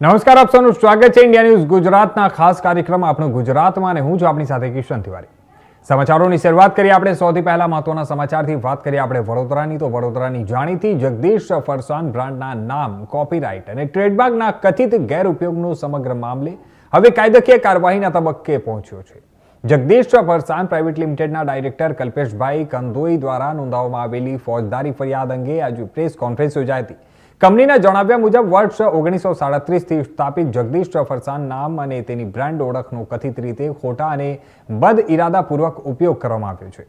નમસ્કાર, આપ સૌનું સ્વાગત છે ઇન્ડિયા ન્યૂઝ ગુજરાતના ખાસ કાર્યક્રમ આપણું ગુજરાતમાં અને હું છું આપની સાથે કિશન તિવારી। સમાચારોની શરૂઆત કરીએ આપણે સૌથી પહેલા મહત્વના સમાચારથી વાત કરીએ આપણે વડોદરાની। તો વડોદરાની જાણીતી જગદીશ ફરસાણ બ્રાન્ડના નામ, કોપીરાઇટ અને ટ્રેડમાર્કના કથિત ગેરઉપયોગનો સમગ્ર મામલે હવે કાયદાકીય કાર્યવાહીના તબક્કે પહોંચ્યો છે। જગદીશ ફરસાણ પ્રાઇવેટ લિમિટેડના ડાયરેક્ટર કલ્પેશભાઈ કંદોઈ દ્વારા નોંધાવવામાં આવેલી ફોજદારી ફરિયાદ અંગે આજે પ્રેસ કોન્ફરન્સ યોજાઈ હતી। કંપનીના જણાવ્યા મુજબ વર્ષ 1937થી સ્થાપિત જગદીશ ફરસાણ નામ અને તેની બ્રાન્ડ ઓળખનો કથિત રીતે ખોટા અને બદ ઇરાદાપૂર્વક ઉપયોગ કરવામાં આવ્યો છે।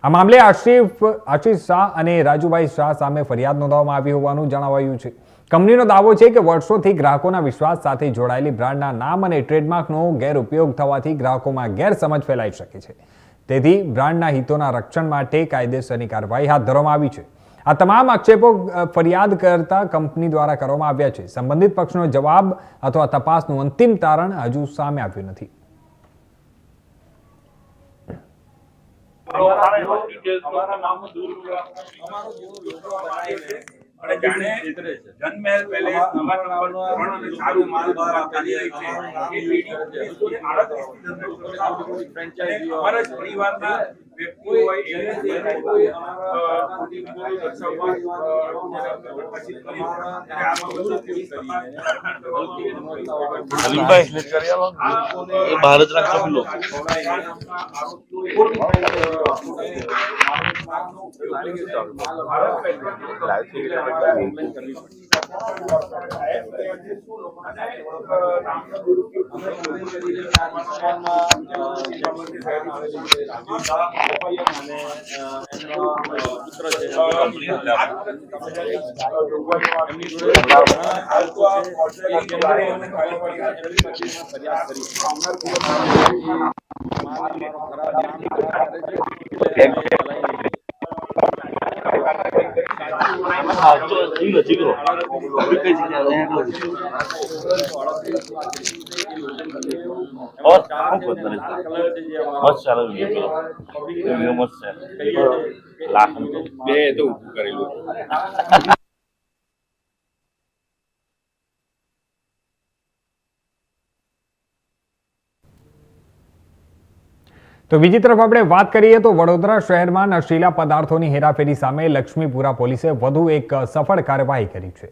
આ મામલે આશીષ શાહ અને રાજુભાઈ શાહ સામે ફરિયાદ નોંધવામાં આવી હોવાનું જણાવાયું છે। કંપનીનો દાવો છે કે વર્ષોથી ગ્રાહકોના વિશ્વાસ સાથે જોડાયેલી બ્રાન્ડના નામ અને ટ્રેડમાર્કનો ગેરઉપયોગ થવાથી ગ્રાહકોમાં ગેરસમજ ફેલાઈ શકે છે, તેથી બ્રાન્ડના હિતોના રક્ષણ માટે કાયદેસરની કાર્યવાહી હાથ ધરવામાં આવી છે। આ તમામ આક્ષેપો ફરિયાદ કરતા કંપની દ્વારા કરવામાં આવ્યા છે। સંબંધિત પક્ષનો જવાબ અથવા તપાસનું અંતિમ તારણ હજુ સામે આવ્યું નથી। અને જાણે જનમહેલ પેલેસ નંબર 3 અને સારું માલ દ્વારા કરી રહી છે એ લીડિંગ ફ્રેન્ચાઇઝી અમારા પરિવારના વ્યક્તિઓ હોય તો બીજી તરફ આપણે વાત કરીએ તો વડોદરા શહેરમાં નશીલા પદાર્થોની હેરાફેરી સામે લક્ષ્મીપુરા પોલીસે વધુ એક સફળ કાર્યવાહી કરી છે।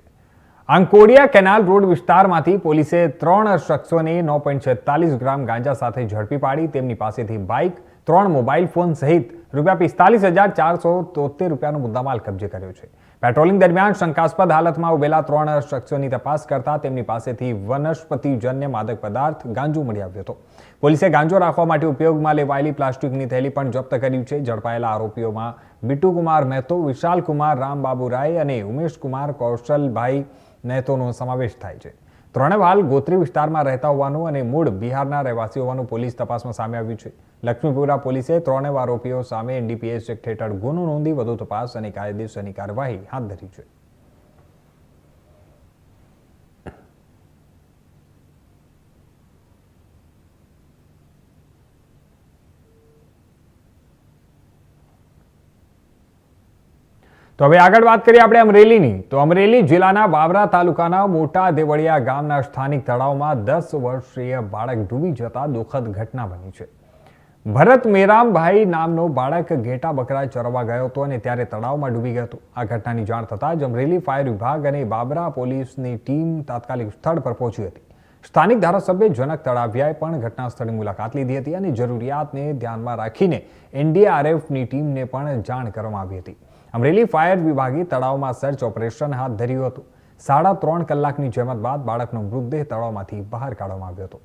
આંકોડિયા કેનાલ રોડ વિસ્તારમાંથી પોલીસે 3 શખ્સોને 9.46 ગ્રામ ગાંજા સાથે ઝડપી પાડી તેમની પાસેથી બાઇક, 3 મોબાઈલ ફોન સહિત ₹45,473 રૂપિયાનો મુદ્દામાલ કબજે કર્યો છે। પેટ્રોલિંગ દરમિયાન શંકાસ્પદ હાલતમાં ઉભેલા 3 શખ્સોની તપાસ કરતા તેમની પાસેથી વનસ્પતિજન્ય માદક પદાર્થ ગાંજો મળી આવ્યો હતો। પોલીસે ગાંજો રાખવા માટે ઉપયોગમાં લેવાયેલી પ્લાસ્ટિકની થેલી પણ જપ્ત કરી છે। ઝડપાયેલા આરોપીઓમાં બિટ્ટુકુમાર મહેતો, વિશાલકુમાર રામબાબુ રાય અને ઉમેશકુમાર કૌશલભાઈ મહેતોનો સમાવેશ થાય છે। ત્રણેય હાલ ગોત્રી વિસ્તારમાં રહેતા હોવાનું અને મૂળ બિહારના રહેવાસી હોવાનું પોલીસ તપાસમાં સામે આવ્યું છે। લક્ષ્મીપુરા પોલીસે 3 આરોપીઓ સામે એનડીપીએસ એક્ટ હેઠળ ગુનો નોંધી વધુ તપાસ અને કાયદેસરની કાર્યવાહી હાથ ધરી છે। તો હવે આગળ વાત કરીએ આપણે અમરેલીની। તો અમરેલી જિલ્લાના બાબરા તાલુકાના મોટા દેવળિયા ગામના સ્થાનિક તળાવમાં 10 વર્ષીય બાળક ડૂબી જતા દુઃખદ ઘટના બની છે। ભરત મેરામભાઈ નામનો બાળક ઘેટા બકરા ચરવા ગયો હતો અને ત્યારે તળાવમાં ડૂબી ગયો હતો। આ ઘટનાની જાણ થતાં જ અમરેલી ફાયર વિભાગ અને બાબરા પોલીસની ટીમ તાત્કાલિક સ્થળ પર પહોંચી હતી। સ્થાનિક ધારાસભ્ય જનક તળાવિયાએ પણ ઘટના સ્થળની મુલાકાત લીધી હતી અને જરૂરિયાતને ધ્યાનમાં રાખીને એનડીઆરએફની ટીમને પણ જાણ કરવામાં આવી હતી। અમરેલી ફાયર વિભાગે તળાવમાં સર્ચ ઓપરેશન હાથ ધર્યું હતું। 3.5 કલાકની જહેમત બાદ બાળકનો મૃતદેહ તળાવમાંથી બહાર કાઢવામાં આવ્યો હતો।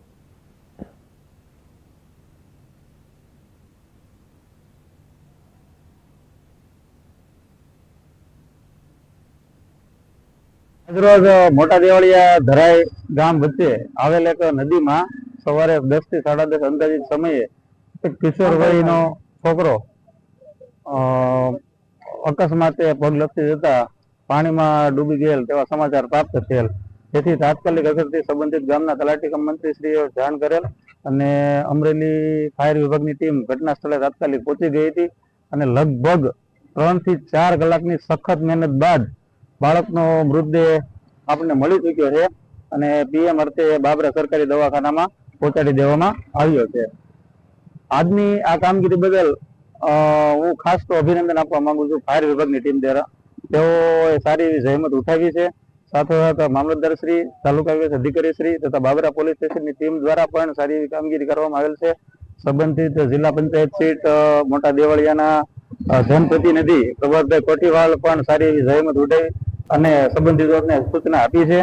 રોજ મોટા દેવળિયા ધરાઈ ગામ વચ્ચે આવેલ એક નદીમાં સવારે 10 થી 10:30 અંદાજિત સમયે એક કિશોરવયનો છોકરો અકસ્માતે પગ લપસી જતા પાણીમાં ડૂબી ગયેલ તેવા સમાચાર પ્રાપ્ત થયેલ, જેથી તાત્કાલિક અસરથી સંબંધિત ગામના તલાટી કમ મંત્રીશ્રીઓ જાણ કરેલ અને અમરેલી ફાયર વિભાગની ટીમ ઘટના સ્થળે તાત્કાલિક પહોંચી ગઈ હતી અને લગભગ 3 થી 4 કલાકની સખત મહેનત બાદ બાળકનો મૃતદેહ આપણને મળી ચૂક્યો છે અને પીએમ અર્થે બાબરા સરકારી દવાખાનામાં પહોંચાડી દેવામાં આવ્યો છે. આજની આ કામગીરી બદલ હું ખાસ તો અભિનંદન આપવા માંગુ છું ફાયર વિભાગની ટીમ દ્વારા. તેઓએ સારી એવી જહેમત ઉઠાવી છે. સાથોસાથ મામલતદાર શ્રી, તાલુકા વિકાસ અધિકારી શ્રી તથા બાબરા પોલીસ સ્ટેશનની ટીમ દ્વારા પણ સારી એવી કામગીરી કરવામાં આવેલ છે. સંબંધિત જિલ્લા પંચાયત સીટ મોટા દેવળિયાના જનપ્રતિનિધિ પ્રભાતભાઈ કોઠીવાલ પણ સારી એવી જહેમત ઉઠાવી અને સંબંધિતોને સૂચના આપી છે.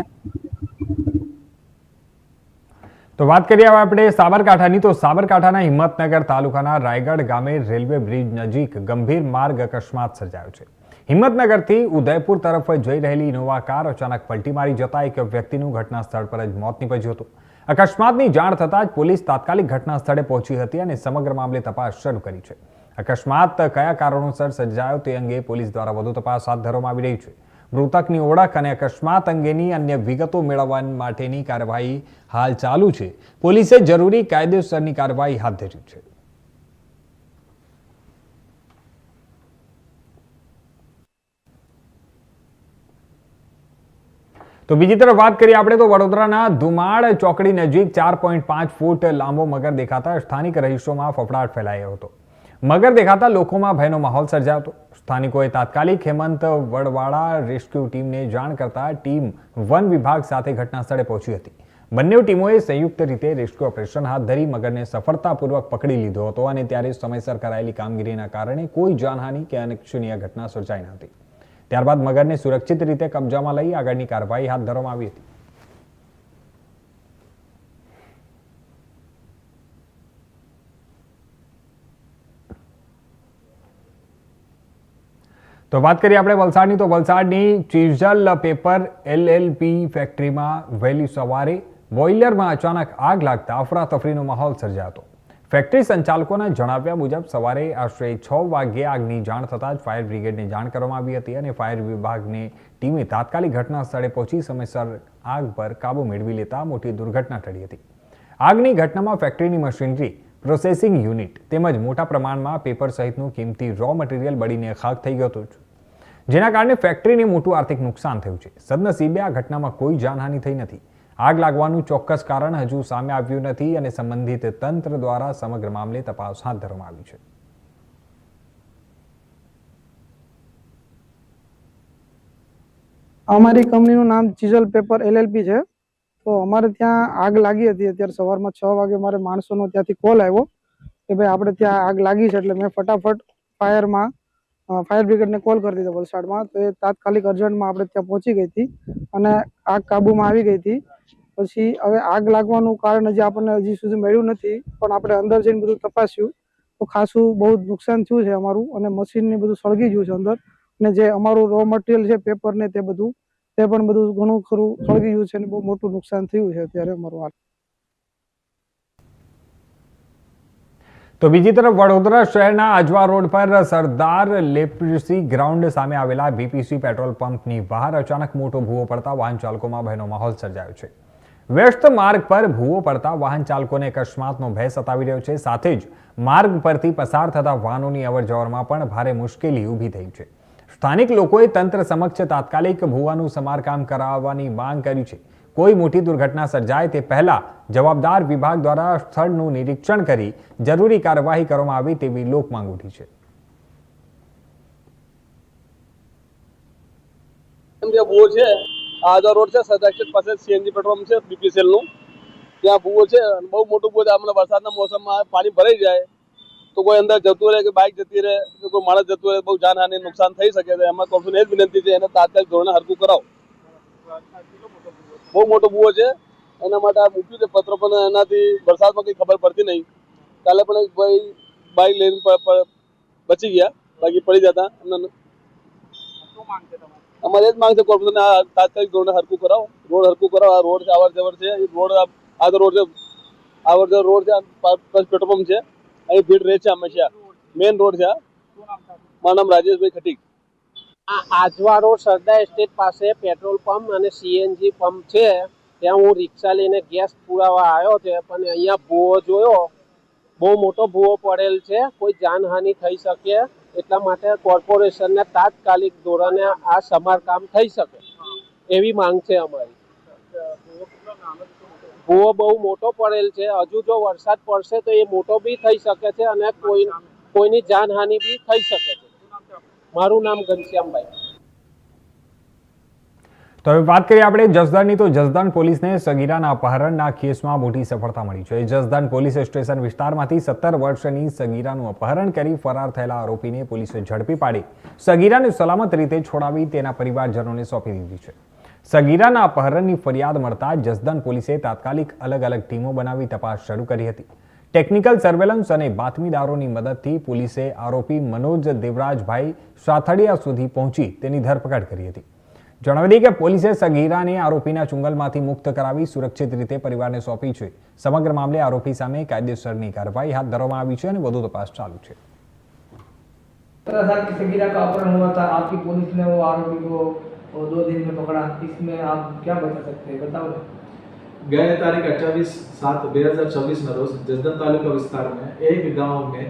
તો વાત કરીએ હવે આપણે સાબરકાંઠાની. તો સાબરકાંઠાના હિંમતનગર તાલુકાના રાયગઢ ગામે રેલવે બ્રિજ નજીક ગંભીર માર્ગ અકસ્માત સર્જાયો છે. હિંમતનગરથી ઉદયપુર તરફ જઈ રહેલી ઇનોવા કાર અચાનક પલટી મારી જતા એક વ્યક્તિનું ઘટના સ્થળ પર જ મોત નીપજ્યું હતું. અકસ્માતની જાણ થતાં જ પોલીસ તાત્કાલિક ઘટના સ્થળે પહોંચી હતી અને સમગ્ર મામલે તપાસ શરૂ કરી છે. અકસ્માત કયા કારણોસર સર્જાયો તે અંગે પોલીસ દ્વારા વધુ તપાસ હાથ ધરવામાં આવી રહી છે. મૃતકની ઓળખ અને અકસ્માત અંગેની અન્ય વિગતો મેળવવા માટેની કાર્યવાહી હાલ ચાલુ છે. પોલીસે જરૂરી કાયદેસરની કાર્યવાહી હાથ ધરી છે. તો બીજી તરફ વાત કરીએ આપણે તો વડોદરાના ધુમાડ ચોકડી નજીક 4.5 ફૂટ લાંબો મગર દેખાતા સ્થાનિક રહીશોમાં ફફડાટ ફેલાયો હતો. મગર દેખાતા લોકોમાં ભયનો માહોલ સર્જાયો હતો. સ્થાનિકોએ તાત્કાલિક હેમંત વડવાળા રેસ્ક્યુ ટીમને જાણ કરતા ટીમ વન વિભાગ સાથે ઘટના સ્થળે પહોંચી હતી. બંને ટીમોએ સંયુક્ત રીતે રેસ્ક્યુ ઓપરેશન હાથ ધરી મગરને સફળતાપૂર્વક પકડી લીધો હતો અને ત્યારે સમયસર કરાયેલી કામગીરીના કારણે કોઈ જાનહાનિ કે અનિચ્છનીય ઘટના સર્જાઈ ન હતી. ત્યારબાદ મગરને સુરક્ષિત રીતે કબજામાં લઈ આગળની કાર્યવાહી હાથ ધરવામાં આવી હતી. તો વાત કરીએ આપણે વલસાડની. તો વલસાડની ચીઝલ પેપર LLP ફેક્ટરીમાં વહેલી સવારે બોઇલરમાં અચાનક આગ લાગતા અફરાતફરીનો માહોલ સર્જાયો હતો. ફેક્ટરી સંચાલકોના જણાવ્યા મુજબ સવારે આશરે 6 વાગ્યે આગની જાણ થતાં જ ફાયર બ્રિગેડને જાણ કરવામાં આવી હતી અને ફાયર વિભાગની ટીમે તાત્કાલિક ઘટના સ્થળે પહોંચી સમયસર આગ પર કાબુ મેળવી લેતા મોટી દુર્ઘટના ટળી હતી. આગની ઘટનામાં ફેક્ટરીની મશીનરી, પ્રોસેસિંગ યુનિટ તેમજ મોટા પ્રમાણમાં પેપર સહિતનું કિંમતી રો મટીરિયલ બળીને ખાખ થઈ ગયું હતું, જેના કારણે ફેક્ટરીને મોટું આર્થિક નુકસાન થયું છે. સદનસીબે આ ઘટનામાં કોઈ જાનહાનિ થઈ નથી. આગ લાગવાનું ચોક્કસ કારણ હજુ સામે આવ્યું નથી અને સંબંધિત તંત્ર દ્વારા સમગ્ર મામલે તપાસ હાથ ધરવામાં આવી છે. અમારી કંપનીનું નામ ચીઝલ પેપર LLP છે. તો અમારે ત્યાં આગ લાગી હતી. અત્યારે સવારમાં 6 વાગે મારે માણસોનો ત્યાંથી કોલ આવ્યો કે ભાઈ આપણે ત્યાં આગ લાગી છે. એટલે મેં ફટાફટ ફાયર બ્રિગેડને કોલ કરી દીધો વલસાડમાં. તો એ તાત્કાલિક અર્જન્ટમાં આપણે ત્યાં પહોંચી ગઈ હતી અને આગ કાબુમાં આવી ગઈ હતી. પછી હવે આગ લાગવાનું કારણ હજી આપણને હજી સુધી મળ્યું નથી, પણ આપણે અંદર જઈને બધું તપાસ્યું તો ખાસું બહુ નુકસાન થયું છે અમારું અને મશીનને બધું સળગી ગયું છે અંદર. અને જે અમારું રો મટીરિયલ છે પેપર ને તે પણ બધું ઘણું ખરું સળગી ગયું છે અને બહુ મોટું નુકસાન થયું છે અત્યારે અમારું હાલ. તો બીજી તરફ વડોદરા શહેરના આજવા રોડ પર સરદાર લેપ્સી ગ્રાઉન્ડ સામે આવેલા BPC પેટ્રોલ પંપની બહાર અચાનક મોટો ભૂવો પડતા વાહન ચાલકોમાં ભયનો માહોલ સર્જાયો છે. વ્યસ્ત માર્ગ પર ભૂવો પડતા વાહન ચાલકોને અકસ્માતનો ભય સતાવી રહ્યો છે. સાથે જ માર્ગ પરથી પસાર થતા વાહનોની અવરજવરમાં પણ ભારે મુશ્કેલી ઊભી થઈ છે. સ્થાનિક લોકોએ તંત્ર સમક્ષ તાત્કાલિક ભૂવાનું સમારકામ કરાવવાની માંગ કરી છે. કોઈ મોટી દુર્ઘટના સર્જાય તે પહેલા જવાબદાર વિભાગ દ્વારા સ્થળનું નિરીક્ષણ કરી જરૂરી કાર્યવાહી કરવામાં આવે તેવી લોક માંગ ઉઠી છે. આજા રોડ છે, સદાક્ષર પાસે CNG પેટ્રોલ પંપ છે BPCL નું. ત્યાં ભૂવો છે, બહુ મોટું ભૂવો છે. આપણે વરસાદના મોસમમાં પાણી ભરાઈ જાય તો કોઈ અંદર જતું રહે કે બાઇક જતી રહે કે કોઈ માણસ જતું રહે, બહુ જાનહાનિ નુકસાન થઈ શકે છે. એમાં કોર્પોરેશન એ જ વિનંતી છે એને તાત્કાલિક ધોરણે હરકું કરાવો. બહુ મોટો ભૂવો છે, એના માટે આ મૂક્યું છે પત્રો, પણ એનાથી વરસાદમાં કંઈ ખબર પડતી નહીં. કાલે પણ એક ભાઈ બાઇક લઈને બચી ગયા, બાકી પડી જતા. અમારે એ જ માંગ છે કોર્પોરેશન તાત્કાલિક ધોરણે હરકું કરાવો, રોડ હરકું કરાવો. આ રોડ છે, અવર જવર છે, રોડ આ રોડ છે, અવર જવર રોડ છે, પેટ્રોલ પંપ છે, અહીં ભીડ રહે છે હંમેશા. મેઇન રોડ છે. મારું નામ રાજેશભાઈ ખટીક. આજવા રોડ સરદાર એસ્ટેટ પાસે પેટ્રોલ પંપ અને CNG પંપ છે. ત્યાં હું રિક્ષા લઈને ગેસ પુરાવા આવ્યો છે, પણ અહીંયા ભૂવો જોયો, બહુ મોટો ભૂવો પડેલ છે. કોઈ જાનહાનિ થઈ શકે એટલા માટે કોર્પોરેશનને તાત્કાલિક ધોરણે આ સમારકામ થઈ શકે એવી માંગ છે અમારી. ભૂવો બહુ મોટો પડેલ છે. હજુ જો વરસાદ પડશે તો એ મોટો બી થઈ શકે છે અને કોઈની જાનહાનિ બી થઈ શકે છે. મારું નામ ઘનશ્યામભાઈ. તો હવે વાત કરીએ આપણે જસદણની. તો જસદણ પોલીસને સગીરાના અપહરણના કેસમાં મોટી સફળતા મળી છે. જસદણ પોલીસ સ્ટેશન વિસ્તારમાંથી 17 વર્ષની સગીરાનું અપહરણ કરી ફરાર થયેલા આરોપીને પોલીસે ઝડપી પાડી સગીરાને સલામત રીતે છોડાવી તેના પરિવારજનોને સોંપી દીધી છે. સગીરાના અપહરણની ફરિયાદ મળતા જસદણ પોલીસે તાત્કાલિક અલગ અલગ ટીમો બનાવી તપાસ શરૂ કરી હતી. ટેકનિકલ સર્વેલન્સ અને બાતમીદારોની મદદથી પોલીસે આરોપી મનોજ દેવરાજભાઈ સાથડિયા સુધી પહોંચી તેની ધરપકડ કરી હતી. જણાવી દઈએ કે પોલીસે સગીરાને આરોપીના ચુંગલમાંથી મુક્ત કરાવી સુરક્ષિત રીતે પરિવારને સોંપી છે. સમગ્ર મામલે આરોપી સામે કાયદેસરની કાર્યવાહી હાથ ધરવામાં આવી છે અને વધુ તપાસ ચાલુ છે. 17 साल की सगीरा का अपहरण हुआ था, आपकी पुलिस ने वो आरोपी को 2 दिन में पकड़ा. इसमें आप क्या बता सकते हैं, बताओ. गए तारीख 28/7/2024 न रोज जसदन तालुका विस्तार में एक गांव में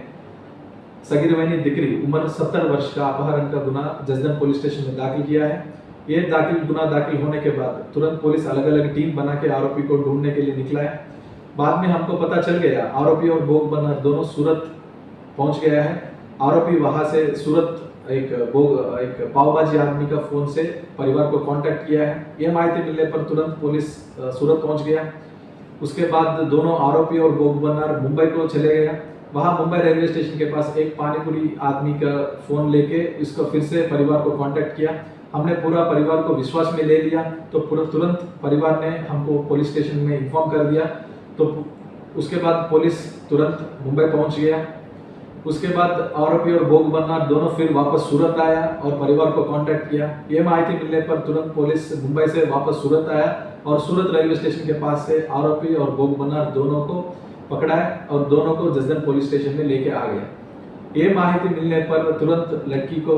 सगीर वैनी दिकरी उम्र 17 वर्ष का अपहरण का गुना जसदन पुलिस स्टेशन में दाखिल किया है. ये गुना दाखिल होने के बाद तुरंत पुलिस अलग अलग टीम बना के आरोपी को ढूंढने के लिए निकला है. बाद में हमको पता चल गया आरोपी और भोग बनर दोनों सूरत पहुंच गया है. आरोपी वहां से सूरत एक पावबाजी आदमी का फोन से परिवार को कांटेक्ट किया है. ये माहिती मिलने पर तुरंत पुलिस सूरत पहुंच गया. उसके बाद दोनों आरोपी और भोग बनर मुंबई को चले गया. वहां मुंबई रेलवे स्टेशन के पास एक पानीपुरी आदमी का फोन लेके इसको फिर से परिवार को कांटेक्ट किया. हमने पूरा परिवार को विश्वास में ले लिया तो तुरंत परिवार ने हमको पुलिस स्टेशन में इन्फॉर्म कर दिया. तो उसके बाद पुलिस तुरंत मुंबई पहुंच गया. उसके बाद आरोपी और भोग बनर दोनों फिर वापस सूरत आया और परिवार को कांटेक्ट किया. ये माहिती मिलने पर तुरंत पुलिस मुंबई से वापस सूरत आया और सूरत रेलवे स्टेशन के पास से आरोपी और भोग बनर दोनों को पकड़ा है और दोनों को जसदन पुलिस स्टेशन में लेके आ गया. ये माहिती मिलने पर तुरंत लड़की को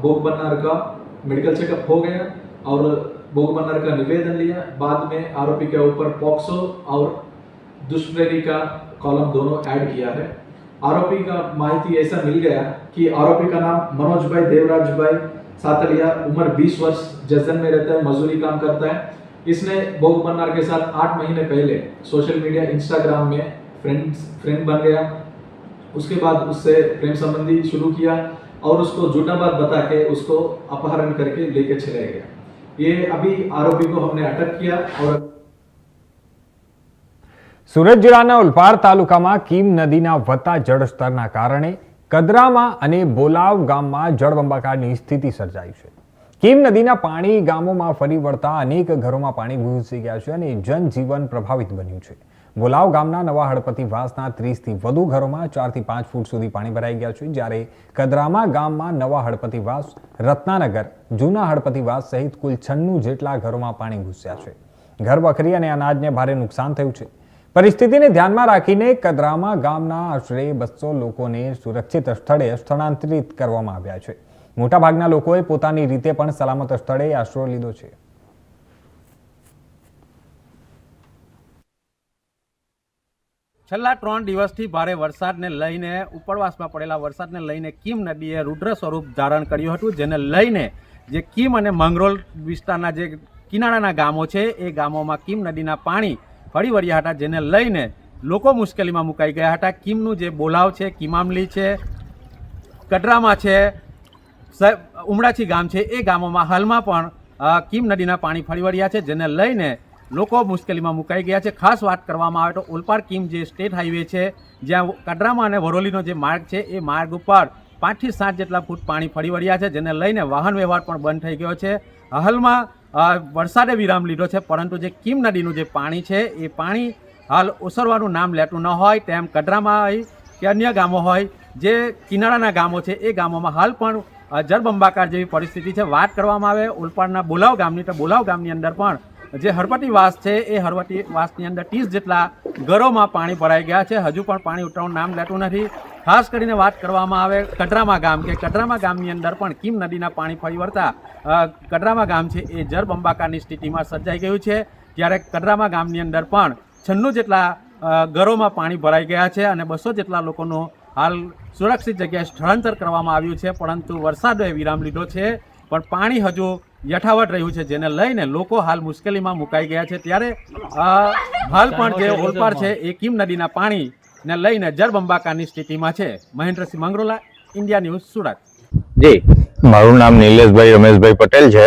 भोग बनर का मेडिकल चेकअप हो गया और भोग बनर का निवेदन लिया. बाद में आरोपी के ऊपर पॉक्सो और दुष्प्रैरी का कॉलम दोनों ऐड किया है. आरोपी का माहिती ऐसा मिल गया कि आरोपी का नाम मनोज भाई देवराज भाई सातलिया, उम्र 20 वर्ष, जसदन में रहता है, मजदूरी काम करता है. इसने भोग बनर के साथ 8 महीने पहले सोशल मीडिया इंस्टाग्राम में फ्रेंड बन गया. उसके बाद उससे प्रेम संबंधी शुरू किया और उसको झूठा बात बता के उसको अपहरण करके लेके चले गए. ये अभी आरोपी को हमने अटक किया और સુરત જિલ્લાના ઉલપાડ તાલુકામાં કીમ નદીના વધતા જળસ્તરના કારણે કદરામાં અને બોલાવ ગામમાં જળબંબાકારની સ્થિતિ સર્જાઈ છે. કીમ નદીના પાણી ગામોમાં ફરી વળતા અનેક ઘરોમાં પાણી ઘૂસી ગયા છે અને જનજીવન પ્રભાવિત બન્યું છે. બોલાવ ગામના નવા હળપતિ વાસના 30થી વધુ ઘરોમાં 4 થી 5 ફૂટ સુધી પાણી ભરાઈ ગયા છે, જ્યારે કદરામા ગામમાં નવા હળપતિ વાસ, રત્નાનગર, જૂના હળપતિ વાસ સહિત કુલ 96 જેટલા ઘરોમાં પાણી ઘૂસ્યા છે. ઘર વખરી અને અનાજને ભારે નુકસાન થયું છે. પરિસ્થિતિને ધ્યાનમાં રાખીને કદરામા ગામના આશરે 200 લોકોને સુરક્ષિત સ્થળે સ્થળાંતરિત કરવામાં આવ્યા છે. મોટાભાગના લોકોએ પોતાની રીતે પણ સલામત સ્થળે આશરો લીધો છે. છેલ્લા 3 દિવસથી ભારે વરસાદને લઈને ઉપરવાસમાં પડેલા વરસાદને લઈને કીમ નદીએ રુદ્ર સ્વરૂપ ધારણ કર્યું હતું, જેને લઈને જે કીમ અને મંગરોળ વિસ્તારના જે કિનારાના ગામો છે એ ગામોમાં કીમ નદીના પાણી ફરી વળ્યા હતા, જેને લઈને લોકો મુશ્કેલીમાં મુકાઈ ગયા હતા. કીમનું જે બોલાવ છે, કિમામલી છે, કડરામાં છે, ઉમડાચી ગામ છે, એ ગામોમાં હાલમાં પણ કીમ નદીના પાણી ફરી વળ્યા છે, જેને લઈને લોકો મુશ્કેલીમાં મુકાઈ ગયા છે. ખાસ વાત કરવામાં આવે તો ઓલપાડ કીમ જે સ્ટેટ હાઈવે છે, જ્યાં કડરામાં અને વરોલીનો જે માર્ગ છે એ માર્ગ ઉપર 5 થી 7 જેટલા ફૂટ પાણી ફરી વળ્યા છે, જેને લઈને વાહન વ્યવહાર પણ બંધ થઈ ગયો છે. હાલમાં વરસાદે વિરામ લીધો છે, પરંતુ જે કીમ નદીનું જે પાણી છે એ પાણી હાલ ઓસરવાનું નામ લેતું ન હોય તેમ કડરામાં હોય કે અન્ય ગામો હોય જે કિનારાના ગામો છે એ ગામોમાં હાલ પણ જળબંબાકાર જેવી પરિસ્થિતિ છે. વાત કરવામાં આવે ઓલપાડના બોલાવ ગામની, તો બોલાવ ગામની અંદર પણ જે હળપતિ વાસ છે એ હળપતિ વાસની અંદર 30 જેટલા ઘરોમાં પાણી ભરાઈ ગયા છે. હજુ પણ પાણી ઉતરવાનું નામ લેતું નથી. ખાસ કરીને વાત કરવામાં આવે કડરામા ગામ, કે કડરામા ગામની અંદર પણ કીમ નદીના પાણી ફરી વળતા કડરામા ગામ છે એ જળબંબાકારની સ્થિતિમાં સર્જાઈ ગયું છે. જ્યારે કડરામા ગામની અંદર પણ 96 જેટલા ઘરોમાં પાણી ભરાઈ ગયા છે અને 200 જેટલા લોકોનું હાલ સુરક્ષિત જગ્યાએ સ્થળાંતર કરવામાં આવ્યું છે, પરંતુ વરસાદે વિરામ લીધો છે પણ પાણી હજુ યથાવત રહ્યું છે, જેને લઈને લોકો હાલ મુશ્કેલીમાં મુકાઈ ગયા છે. ત્યારે હાલ પણ જે ઓલપાડ છે એ કીમ નદીના પાણીને લઈને જળબંબાકારની સ્થિતિમાં છે. Mahendrasinh Mangrola, India News, Surat. જી, મારું નામ નિલેશભાઈ રમેશભાઈ પટેલ છે.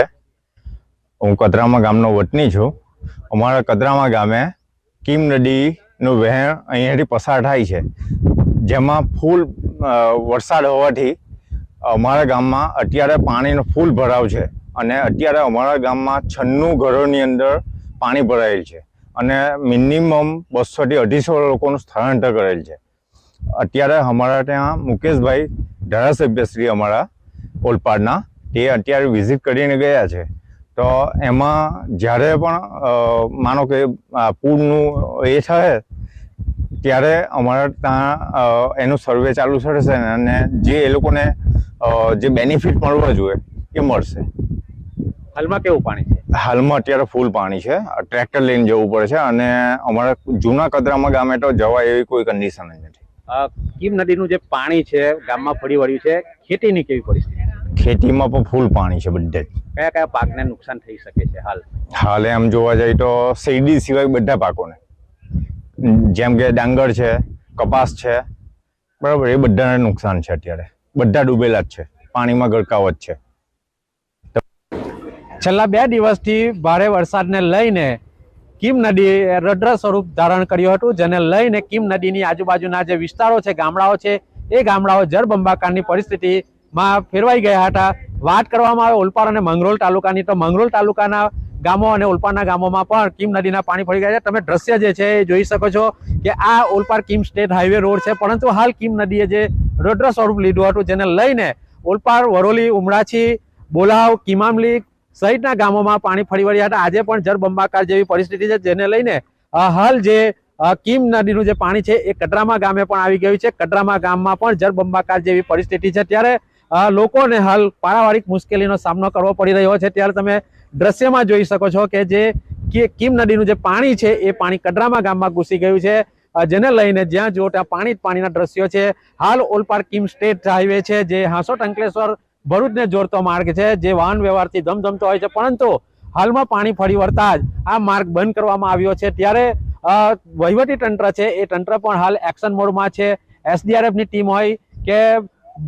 હું કદરામા ગામનો વતની છું. અમારા કદરામા ગામે કીમ નદીનું વહેણ અહીંયાથી પસાર થાય છે, જેમાં ફૂલ વરસાદ હોવાથી અમારા ગામમાં અત્યારે પાણીનો ફૂલ ભરાવ છે અને અત્યારે અમારા ગામમાં 96 ઘરોની અંદર પાણી ભરાયેલ છે અને મિનિમમ 200 થી 250 લોકોનું સ્થળાંતર કરેલ છે. અત્યારે અમારા ત્યાં મુકેશભાઈ ધારાસભ્ય શ્રી અમારા ઓલપાડના તે અત્યારે વિઝિટ કરીને ગયા છે. તો એમાં જ્યારે પણ માનો કે પૂરનું એ થાય ત્યારે અમારા ત્યાં એનું સર્વે ચાલુ થશે અને જે એ લોકોને જે બેનિફિટ મળવા જોઈએ એ મળશે. હાલમાં કેવું પાણી છે? હાલમાં અત્યારે ફૂલ પાણી છે, ટ્રેક્ટર લઈને જવું પડે છે અને અમારા જૂના કદરામા ગામે તો જવાય એવી કોઈ કન્ડિશન જ નથી. કીમ નદીનું જે પાણી છે ગામમાં ફરી વળ્યું છે, ખેતીની કેવી પરિસ્થિતિ? ખેતીમાં પણ ફૂલ પાણી છે બધે જ. કયા કયા પાકને નુકસાન થઈ શકે છે હાલ એમ જોવા જઈએ તો શેરડી સિવાય બધા પાકોને, જેમ કે ડાંગર છે, કપાસ છે, બરાબર, એ બધાને નુકસાન છે. અત્યારે બધા ડૂબેલા જ છે, પાણીમાં ગરકાવ જ છે. છેલ્લા 2 દિવસથી ભારે વરસાદને લઈને કીમ નદીએ રૌદ્ર સ્વરૂપ ધારણ કર્યું હતું, જેને લઈને કીમ નદીની આજુબાજુના જે વિસ્તારો છે, ગામડાઓ છે, એ ગામડાઓ જળબંબાકારની પરિસ્થિતિમાં ફેરવાઈ ગયા હતા. વાત કરવામાં આવે ઓલપાડ અને મંગરોળ તાલુકાની, તો મંગરોળ તાલુકાના ગામો અને ઓલપાડના ગામોમાં પણ કીમ નદીના પાણી ફરી ગયા છે. તમે દ્રશ્ય જે છે એ જોઈ શકો છો કે આ Olpad Kim state highway road છે, પરંતુ હાલ કીમ નદીએ જે રૌદ્ર સ્વરૂપ લીધું હતું, જેને લઈને ઓલપાડ, વરોલી, ઉમરાછી, બોલાવ, કિમામલી સહિતના ગામોમાં પાણી ફરી વળ્યા હતા. આજે પણ જળબંબાકાર જેવી પરિસ્થિતિ છે, જેને લઈને હાલ જે કીમ નદીનું જે પાણી છે એ કદરામા ગામે પણ આવી ગયું છે. કદરામા ગામમાં પણ જળબંબાકાર જેવી પરિસ્થિતિ છે. ત્યારે લોકોને હાલ પારિવારિક મુશ્કેલીનો સામનો કરવો પડી રહ્યો છે. ત્યારે તમે દ્રશ્યમાં જોઈ શકો છો કે જે કીમ નદીનું જે પાણી છે એ પાણી કદરામા ગામમાં ઘૂસી ગયું છે, જેને લઈને જ્યાં જો ત્યાં પાણીના દ્રશ્યો છે. હાલ ઓલપાડ કીમ સ્ટેટ હાઈવે છે, જે હાંસોટ અંકલેશ્વર ભરૂચને જોડતો માર્ગ છે, જે વાહન વ્યવહારથી ધમધમતો હોય છે, પરંતુ હાલમાં પાણી ફરી વળતા જ આ માર્ગ બંધ કરવામાં આવ્યો છે. ત્યારે વહીવટી તંત્ર છે એ તંત્ર પણ હાલ એક્શન મોડમાં છે. SDRFની ટીમ હોય કે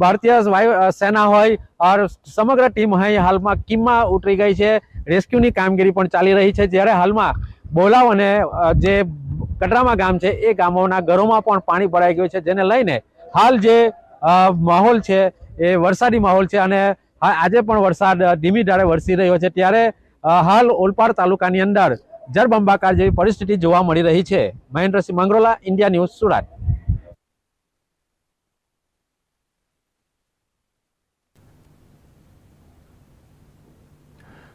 ભારતીય વાયુ સેના હોય, સમગ્ર ટીમ હોય હાલમાં કીમમાં ઉતરી ગઈ છે. રેસ્ક્યુની કામગીરી પણ ચાલી રહી છે. જ્યારે હાલમાં બોલાવ અને જે કદરામા ગામ છે એ ગામોના ઘરોમાં પણ પાણી ભરાઈ ગયું છે, જેને લઈને હાલ જે માહોલ છે એ વરસાદી માહોલ છે અને આજે પણ વરસાદ ધીમી ધારે વરસી રહ્યો છે. ત્યારે હાલ ઓલપાડ તાલુકાની અંદર જળબંબાકાર જેવી પરિસ્થિતિ જોવા મળી રહી છે. Mahendrasinh Mangrola, India News, Surat.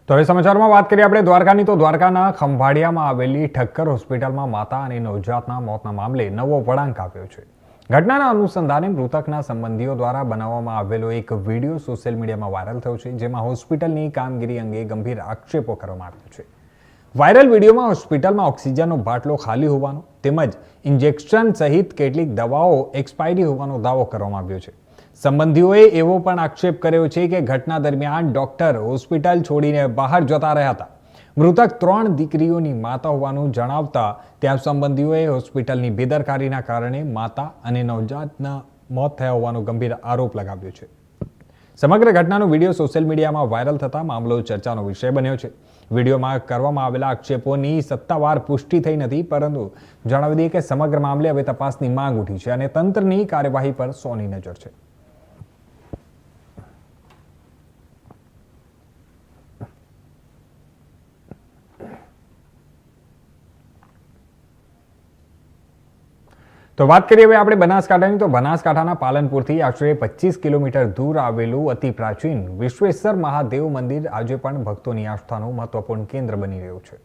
તો હવે સમાચારમાં વાત કરીએ આપણે દ્વારકાની. તો દ્વારકાના ખંભાળિયામાં આવેલી ઠક્કર હોસ્પિટલમાં માતા અને નવજાતના મોતના મામલે નવો વળાંક આવ્યો છે. ઘટનાના અનુસંધાને મૃતકના સંબંધીઓ દ્વારા બનાવવામાં આવેલો એક વિડીયો સોશિયલ મીડિયામાં વાયરલ થયો છે, જેમાં હોસ્પિટલની કામગીરી અંગે ગંભીર આક્ષેપો કરવામાં આવ્યા છે. વાયરલ વિડીયોમાં હોસ્પિટલમાં ઓક્સિજનનો બાટલો ખાલી હોવાનો તેમજ ઇન્જેક્શન સહિત કેટલીક દવાઓ એક્સપાયરી હોવાનો દાવો કરવામાં આવ્યો છે. સંબંધીઓએ એવો પણ આક્ષેપ કર્યો છે કે ઘટના દરમિયાન ડોક્ટર હોસ્પિટલ છોડીને બહાર જતા રહ્યા હતા. મૃતક 3 દીકરીઓની માતા હોવાનું જણાવતા ત્યાં સંબંધીઓએ હોસ્પિટલની બેદરકારીના કારણે માતા અને નવજાતના મોત થયા હોવાનો ગંભીર આરોપ લગાવ્યો છે. સમગ્ર ઘટનાનો વિડીયો સોશિયલ મીડિયામાં વાયરલ થતા મામલો ચર્ચાનો વિષય બન્યો છે. વિડીયોમાં કરવામાં આવેલા આક્ષેપોની સત્તાવાર પુષ્ટિ થઈ નથી, પરંતુ જણાવી દઈએ કે સમગ્ર મામલે હવે તપાસની માંગ ઉઠી છે અને તંત્રની કાર્યવાહી પર સૌની નજર છે. તો વાત કરીએ હવે આપણે બનાસકાંઠાની. તો બનાસકાંઠાના પાલનપુરથી આશરે 25 કિલોમીટર દૂર આવેલું અતિ પ્રાચીન વિશ્વેશ્વર મહાદેવ મંદિર આજે પણ ભક્તોની આસ્થાનું મહત્વપૂર્ણ કેન્દ્ર બની રહ્યું છે.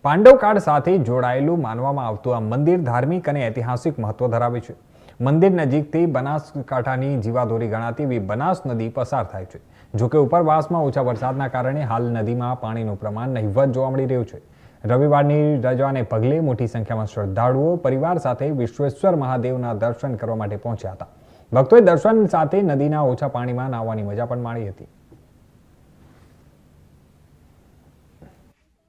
પાંડવકાળ સાથે જોડાયેલું માનવામાં આવતું આ મંદિર ધાર્મિક અને ઐતિહાસિક મહત્વ ધરાવે છે. મંદિર નજીકથી બનાસકાંઠાની જીવાદોરી ગણાતી એવી બનાસ નદી પસાર થાય છે. જોકે ઉપરવાસમાં ઓછા વરસાદના કારણે હાલ નદીમાં પાણીનું પ્રમાણ નહિવત જોવા મળી રહ્યું છે. રવિવારની રજાને પગલે મોટી સંખ્યામાં શ્રદ્ધાળુઓ પરિવાર સાથે વિશ્વેશ્વર મહાદેવના દર્શન કરવા માટે પહોંચ્યા હતા. ભક્તોએ દર્શન સાથે નદીના ઓછા પાણીમાં નાહવાની મજા પણ માણી હતી.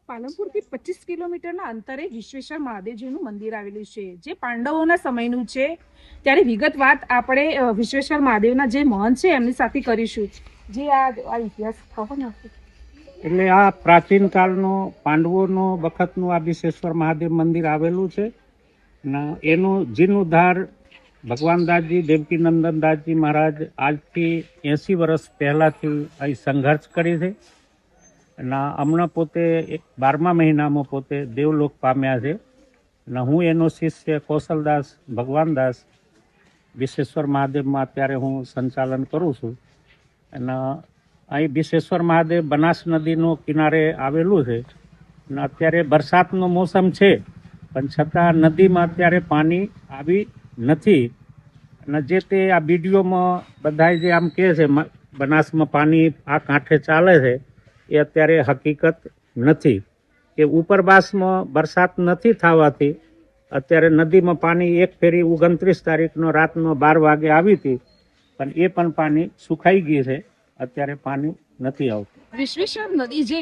પાલનપુરથી 25 કિલોમીટરના અંતરે વિશ્વેશ્વર મહાદેવજીનું મંદિર આવેલું છે, જે પાંડવોના સમયનું છે. ત્યારે વિગત વાત આપણે વિશ્વેશ્વર મહાદેવના જે મહંત છે એમની સાથે કરીશું. જે આ ઇતિહાસ ખબર નથી. એટલે આ પ્રાચીન કાળનો પાંડવોનો વખતનું આ વિશ્વેશ્વર મહાદેવ મંદિર આવેલું છે. અને એનું જીર્ણોદ્ધાર ભગવાન દાસજી દેવકી નંદન દાસજી મહારાજ આજથી 80 વર્ષ પહેલાંથી અહીં સંઘર્ષ કરી છે. અને હમણાં પોતે 12મા મહિનામાં પોતે દેવલોક પામ્યા છે. અને હું એનો શિષ્ય કૌશલદાસ ભગવાનદાસ વિશ્વેશ્વર મહાદેવમાં અત્યારે હું સંચાલન કરું છું. અને અહીં વિશ્વેશ્વર મહાદેવ બનાસ નદીનો કિનારે આવેલું છે. અને અત્યારે વરસાદનો મોસમ છે, પણ છતાં નદીમાં અત્યારે પાણી આવી નથી. અને જે તે આ વિડીયોમાં બધાય જે આમ કહે છે બનાસમાં પાણી આ કાંઠે ચાલે છે, એ અત્યારે હકીકત નથી. કે ઉપરવાસમાં વરસાદ નથી થવાથી અત્યારે નદીમાં પાણી એક ફેરી 29 તારીખનો રાતનો 12 વાગે આવી હતી, પણ એ પણ પાણી સુખાઈ ગઈ છે. અત્યારે પાણી નથી આવતું. વિશ્વેશ્વર નદી જે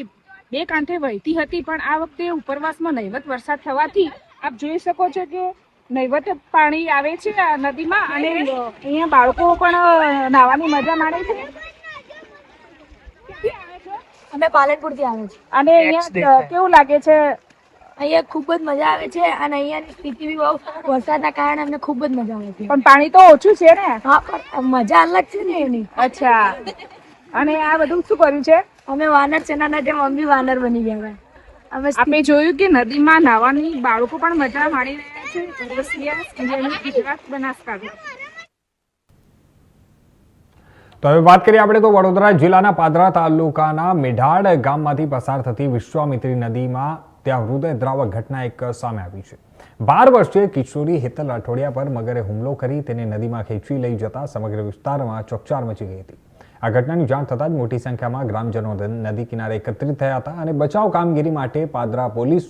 બે કાંઠે વહેતી હતી, પણ આ વખતે ઉપરવાસમાં નહીવત વરસાદ થવાથી આપ જોઈ શકો છો કે નહીવત પાણી આવે છે આ નદીમાં. અને અહીંયા બાળકો પણ નાહવાની મજા માણે છે. અમે પાલનપુરથી આવે છે. અને અહીંયા કેવું લાગે છે? અહીંયા ખૂબ જ મજા આવે છે. અને અહીંયાની સ્થિતિ બી બહુ વરસાદના કારણે અમને ખૂબ જ મજા આવે છે. પણ પાણી તો ઓછું છે ને? હા, પણ મજા અલગ છે ને એની. અચ્છા. અને આ બધું શું કર્યું છે? અમે વાનર સેનાના જેમ મમ્મી વાનર બની ગયા. આપણે જોયું કે નદીમાં નાહવાની બાળકો પણ મજા માણી રહ્યા છે. ગુજરાત બનાસકાંઠા. તો હવે વાત કરીએ આપણે તો વડોદરા જિલ્લાના પાદરા તાલુકાના મેઢાડ ગામમાંથી પસાર થતી વિશ્વામિત્રી નદીમાં ત્યાં હૃદયદ્રાવક ઘટના એક સામે આવી છે. 12 વર્ષીય કિશોરી હેતલ રાઠોડિયા પર મગરે હુમલો કરી તેને નદીમાં ખેંચી લઈ જતા સમગ્ર વિસ્તારમાં ચકચાર મચી ગઈ હતી. આ ઘટનાની જાણ થતાં જ મોટી સંખ્યામાં ગ્રામજનો નદી કિનારે એકત્રિત થયા હતા અને બચાવ કામગીરી માટે પાદરા પોલીસ,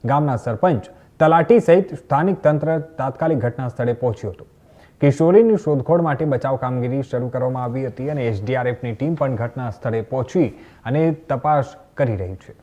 ગામના સરપંચ, તલાટી સહિત સ્થાનિક તંત્ર તાત્કાલિક ઘટના સ્થળે પહોંચ્યું હતું. કિશોરીની શોધખોળ માટે બચાવ કામગીરી શરૂ કરવામાં આવી હતી અને એસડીઆરએફની ટીમ પણ ઘટના સ્થળે પહોંચી અને તપાસ કરી રહી છે.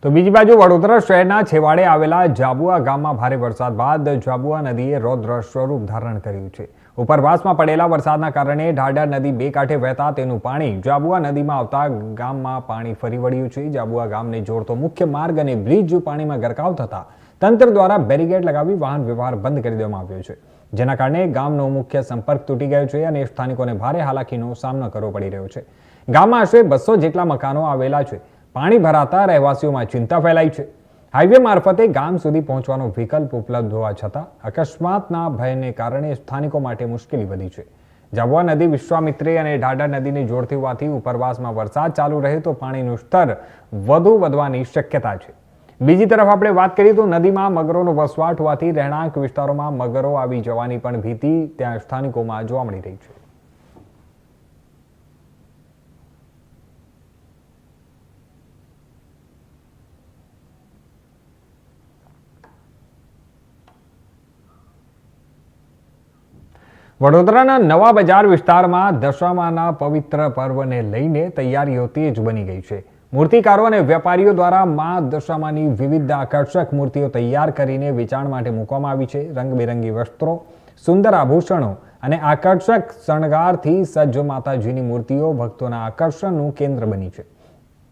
તો બીજી બાજુ વડોદરા શહેરના છેવાડે આવેલા જાબુઆ ગામમાં ભારે વરસાદ બાદ જાબુઆ નદીએ રૌદ્ર સ્વરૂપ ધારણ કર્યું છે. ઉપરવાસમાં પડેલા વરસાદના કારણે ઢાઢર નદી બે કાંઠે વહેતા તેનું પાણી જાબુઆ નદીમાં આવતા ગામમાં પાણી ફરી વળ્યું છે. જાબુઆ ગામને જોડતો મુખ્ય માર્ગ અને બ્રિજ પાણીમાં ગરકાવ થતા તંત્ર દ્વારા બેરીકેડ લગાવી વાહન વ્યવહાર બંધ કરી દેવામાં આવ્યો છે, જેના કારણે ગામનો મુખ્ય સંપર્ક તૂટી ગયો છે અને સ્થાનિકોને ભારે હાલાકીનો સામનો કરવો પડી રહ્યો છે. ગામમાં આશરે 200 જેટલા મકાનો આવેલા છે. પાણી ભરાતા રહેવાસીઓમાં ચિંતા ફેલાઈ છે. હાઈવે મારફતે ગામ સુધી પહોંચવાનો વિકલ્પ ઉપલબ્ધ હોવા છતાં અકસ્માતના ભયને કારણે સ્થાનિકો માટે મુશ્કેલી વધી છે. જાબુઆ નદી વિશ્વામિત્રી અને ઢાઢર નદીને જોડતી હોવાથી ઉપરવાસમાં વરસાદ ચાલુ રહે તો પાણીનું સ્તર વધુ વધવાની શક્યતા છે. બીજી તરફ આપણે વાત કરીએ તો નદીમાં મગરોનો વસવાટ હોવાથી રહેણાંક વિસ્તારોમાં મગરો આવી જવાની પણ ભીતિ ત્યાં સ્થાનિકોમાં જોવા મળી રહી છે. વડોદરાના નવા બજાર વિસ્તારમાં દશામાના પવિત્ર પર્વને લઈને તૈયારીઓ તેજ બની ગઈ છે. મૂર્તિકારો અને વેપારીઓ દ્વારા મા દશામાની વિવિધ આકર્ષક મૂર્તિઓ તૈયાર કરીને વેચાણ માટે મૂકવામાં આવી છે. રંગબેરંગી વસ્ત્રો, સુંદર આભૂષણો અને આકર્ષક શણગારથી સજ્જ માતાજીની મૂર્તિઓ ભક્તોના આકર્ષણનું કેન્દ્ર બની છે.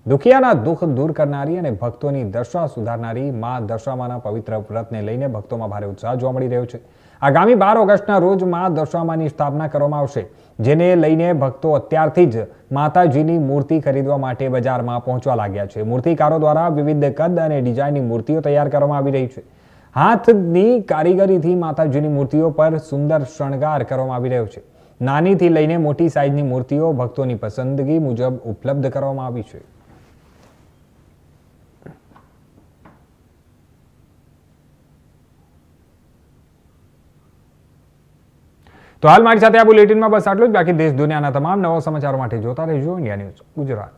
દુખિયાના દુઃખ દૂર કરનારી અને ભક્તોની દશા સુધારનારી મા દશામાના પવિત્ર વ્રતને લઈને ભક્તોમાં ભારે ઉત્સાહ જોવા મળી રહ્યો છે. આગામી 12 ઓગસ્ટના રોજ મા દશામાની સ્થાપના કરવામાં આવશે, જેને લઈને ભક્તો અત્યારથી જ માતાજીની મૂર્તિ ખરીદવા માટે બજારમાં પહોંચવા લાગ્યા છે. મૂર્તિકારો દ્વારા વિવિધ કદ અને ડિઝાઇનની મૂર્તિઓ તૈયાર કરવામાં આવી રહી છે. હાથની કારીગરીથી માતાજીની મૂર્તિઓ પર સુંદર શણગાર કરવામાં આવી રહ્યો છે. નાનીથી લઈને મોટી સાઇઝની મૂર્તિઓ ભક્તોની પસંદગી મુજબ ઉપલબ્ધ કરવામાં આવી છે. તો હાલ મારી સાથે આ બુલેટિનમાં બસ આટલું જ. બાકી દેશ દુનિયાના તમામ નવા સમાચારો માટે જોતા રહેજો ઇન્ડિયા ન્યૂઝ ગુજરાત.